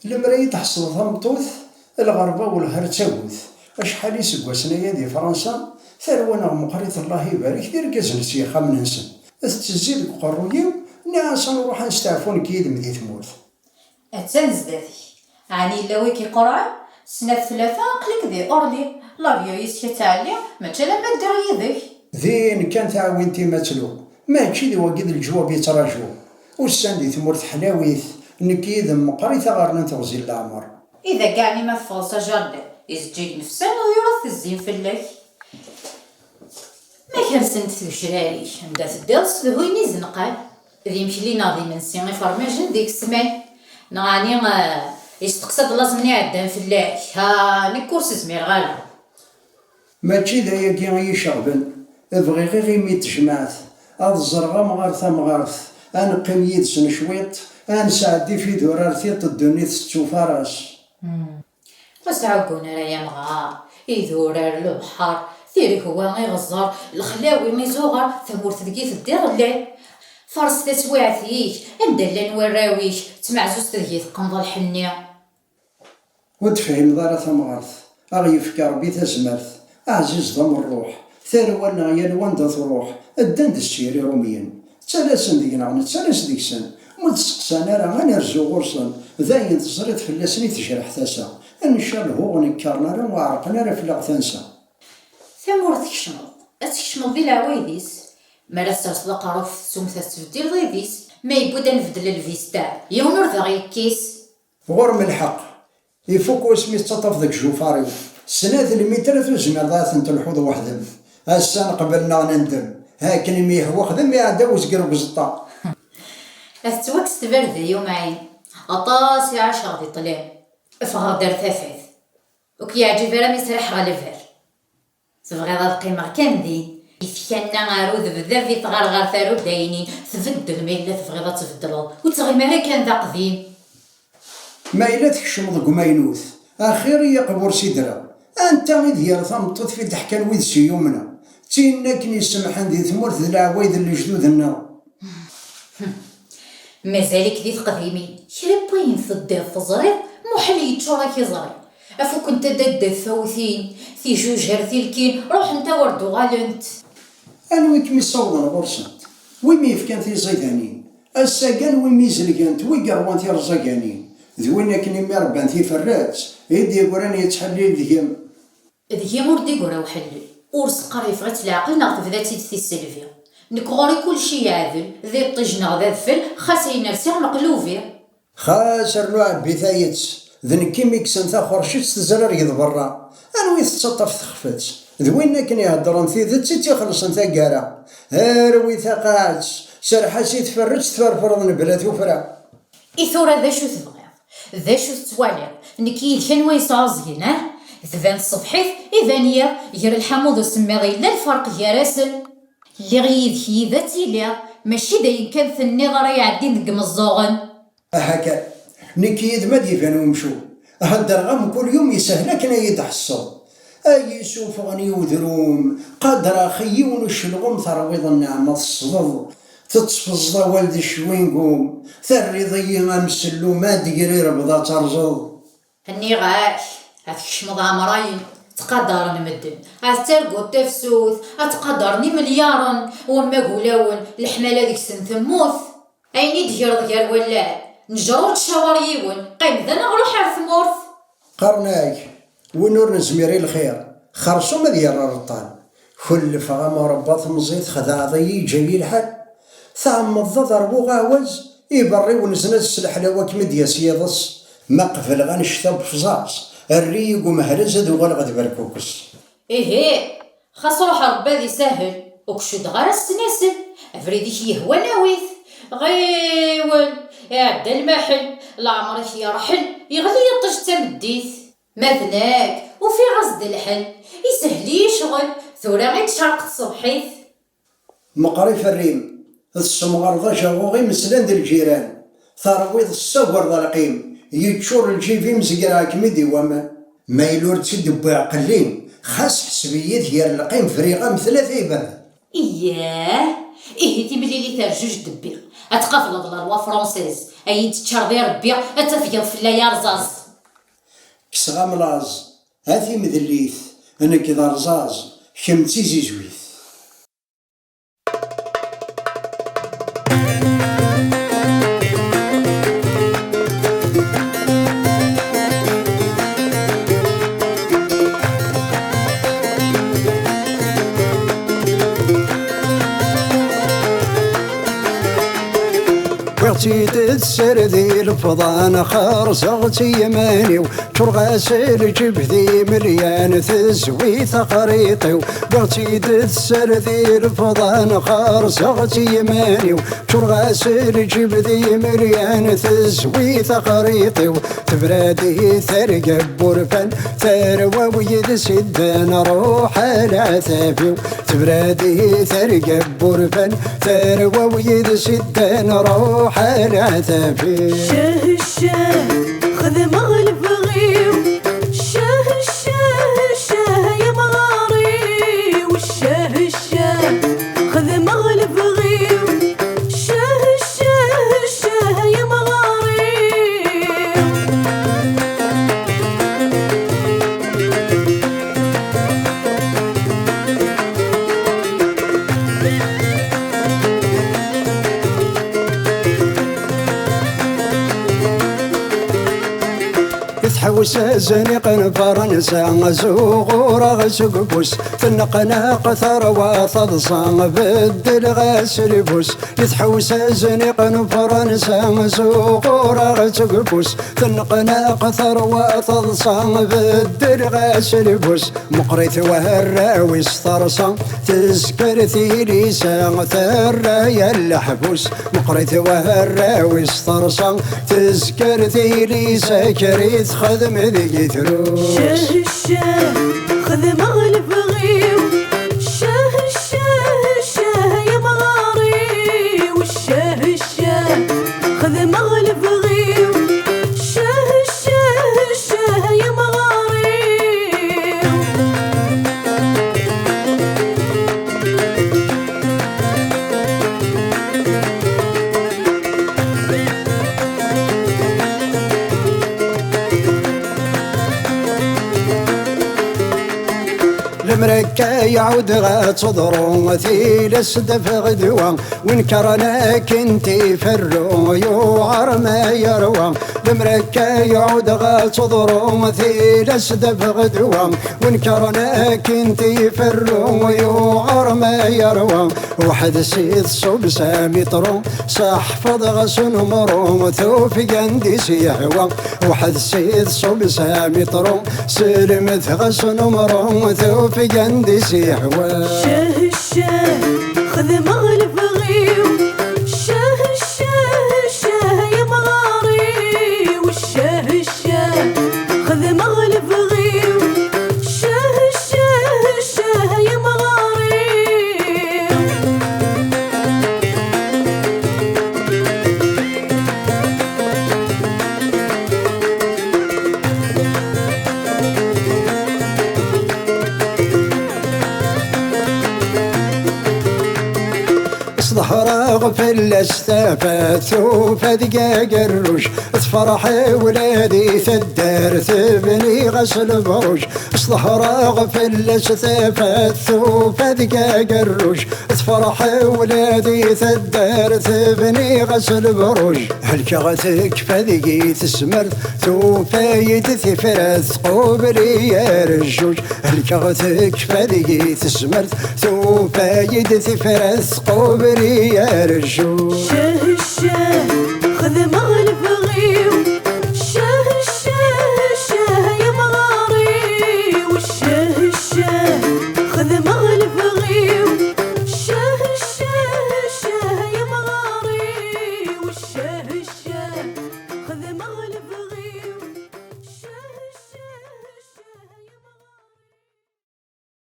المراية تحصل ثمطوث الغربة والهر تاوث أشحال يسقوسنايا دي فرنسا ثرونا مقريت الله يبارك دير كازن سيخا من نسن تزيد قرويو نعسا نروح نستعفون كيد مدي ثموت أتان زداتي عني لوي كي قرعة سنة ثلاثة قلك ذي أورلي لافيو يسكتالي ما تلا ما دير يدك ذين كان تعاونتي ماتلو ماشي ذي وقيد الجواب يتراجو والسان دي ثمورت حلاويث نكيد مقريت غارنا تغزي العمر إذا قاعني ما تفوص جردة يزجيك نفسه ويرث الزين في الليل ما كان سنت الجراري عندها تدرس ذويني زنقال ذي مشلي ناضي من سيني فرماجن ديك السمان نغاني يستقصد الله زمني عدان في الليل ها نكورس زمير غالا ماشي ذا ياكي يشغبن بغي غير ميت جماعت هاد الزرغا مغارثة مغارث أنقم يدسن شويط أنسعدي في دورارتي تدوني تستو فراس وسعقونا رايا مغار يدورار البحر ثيري هو غير غزار الخلاوي ميزوغر ثمور تدقي تدير الليل فرس تسويعتيك ندلن وراويش تمعزوز تدقي تقنض الحنية وتفهم ضارة مغارث أغيفك ربي تزمرث عزيز ضم الروح ثرونا يا الواندا تروح الدند السيري روميا تلاسن ديقنا تلاس ديكسن متسقسانا راه غنرزو غرسن ذاين تزريت في اللسني تجرح ثاسا ان شاء الله هو نكرنا راه وعرقنا راه في الغثانسا ثمور تكشمض ذي العوايديس ما لا تصدق عرف سمثة تبديل ضيديس ما يبدا نفدل الفيس تاع يونر ذا غير كيس غور الحق يفوك اسمي تطف ذاك جوفاري سنة المتر تزمر ذات انت الحوض وحدم هسا قبلنا نندم هاكن ميه وخدم يعدا وزقر بزطا أتوكس تبردي يومين أطاسي 10 ذي طلع فغر دار ثافث وكي يعجب راه يسرح غالفر تبغي ذا القيمة كان دين يثكنا غارود بذا في تغرغر ثارو داينين تبدل ما إلا تبغي ذا تبدلو وتغي مالا كان ذا قديم ما إلا تكشم ذك ماينوث أخير يقبر سدرة أنت غير ديال ثمطط في تحكى ويد سيومنا تينا كني سمحان دي ثمورت ذي العوايد اللي جدودنا مازالك ذي قديمين كريبين في الدير فزرير محل يتشورا كي زري أفو كنت داد الثوثين في جوج هرثي الكين روح انت وردو غالنت أنا ويك مصوضنا برسنت ويمي فكان في زيدانين الساقان ويمي زلقانت ويقروان في رزاقانين ذوينا كني مربان في فرات يدي قران يتحلل ذيهم ذيهم وردي قرا وحلل ورس قريف غت العقل ناخذ ذاتي في السلفيا نكغوري كل شي يعذل ذي الطجنا ذا الفل خاصي نرسي مقلوفي خاسر نوع بثايت ذن كيميك سنتا خرشت تزرر يضبرا انا ويث تطف تخفت ذوينا كني هضرن في ذاتي تيخلص نتا كارا هاروي ثقات سرحاسي تفرج تفرفرض بلا ثفرا إثورة ذا شو تبغي ذا شو تتوالي نكيل كان ويصازين ذبان الصبحيث إذانية يجري الحموض وسمي لا الفرق يراسل اللي غيد كي ذاتي ليا ماشي داين كان في النظر يعدين دق مزوغن هكا نكيد ما ديفان ومشو هدر غم كل يوم يسهل كنا يتحصل اي سوف غني ودروم قادر اخي ونشلغم ثرويض النعمة الصدر تتصفز والد الشوينقوم ثري ضي مسلو ما دقري ربضا ترزض هني غاش هتكشمض عمراين تقدر نمدن هترقو تفسوث هتقدرني مليارا وما قولاون الحمالة ديك سن ثموث ايني دير ديال ولاد نجرو تشاوريون قيم ذا نغلو حار ثمورث قرناي ونور نزميري الخير خرصو ما ديال الرطان كل فغام رباط مزيد خذا ضي جميل الحال ثم الضضر بوغاوز يبري ونزنز السلحلوة كمديا سياضس مقفل غنشتا بفزاز الريق ومهرز ذو غلغد بركوكس إيه خاص روح ربا ذي ساهل وكشد غير السناسل أفريديك يهوى ناويث غيول يعدى المحل العمر يرحل يغلي يطج تمديث مذناك وفي غزد الحل يسهل يشغل ثورة غير تشرق الصبحيث مقريف الريم السمغرضة جاغوغي مسلند الجيران ثرويض الصغر ذا القيم يتشور الجيفي مزقرا كمدي وما ما يلور تشد بعقلين خاص حسبية ديال القيم فريقة مثل ثيبان إياه إيه تيبلي لي ترجوج دبيغ اتقفل لا لوا فرونسيز اي تشربي ربي اتفيض في الليا رزاز كسغا ملاز هاتي مذليث انا كذا رزاز كمتي زيزويث. وقتي تسردي الفضان خرزغتي يماني وشرغاسل جبذي مليان تزوي ثقريطي. وقتي تسردي الفضان خرزغتي يماني وشرغاسل جبذي مليان تزوي ثقريطي. تبرادي ثرقب برفان ثروة ويد سدان روح على ثافي. تبرادي ثرقب برفان ثروة ويد سدان روح على ثافي. شاه الشاه خذ مغلب غيو شاه الشاه الشاه يا مغاري والشاه الشاه خذ مغلب غيو شاه الشاه الشاه يا مغاري. تحوس زنيق فرنسا زغور غسقبوس تنقناق ثروة تضصان بدل غاسل بوس. يتحوس زنيق فرنسا زغور غسقبوس تنقناق ثروة تضصان بدل غاسل بوس. مقريت وهراوي سترصا تذكر ثيليسا ثرايا الحبوس. مقريت وهراوي سترصا تذكر ثيليسا كريت خذ مذي ثروس. شاه الشاه خذ مغلب غيو شاه الشاه الشاه يا مغاري والشاه الشاه خذ مغلب غيو شاه الشاه الشاه يا مغاري. المركا يعود غتصدرو ثيل السدف غدوة وانكرنا كنتي فرو يوعر ما يروى. المركا يعود غتصدرو ثيل السدف غدوة وانكرنا كنتي فرو يوعر ما يروى. وحد سيد صب سامي طرو صحفظ غسن مرو ثوفي قندي سيهوى. وحد سيد صب سامي طرو سلمت غسن مرو ثوفي قندي سيهوى. شاه الشاه خذ مغلب غيو شاه الشاه الشاه يا مغاري والشاه الشاه خذ مغلب غيو شاه الشاه الشاه يا مغاري. ظهر غفل استافات ثوف دقاق الرش تفرح ولادي ثدار ثبني غسل بروش. ظهر غفل استافات ثوف دقاق الرش تفرح ولادي ثدار ثبني غسل بروش. هالكغتك فذقي تسمرت ثوف يدثي فرث قبلي يا رجوج. هالكغتك فذقي تسمرت ثوف يدثي فرث قبلي يا رجوج. شاه الشاه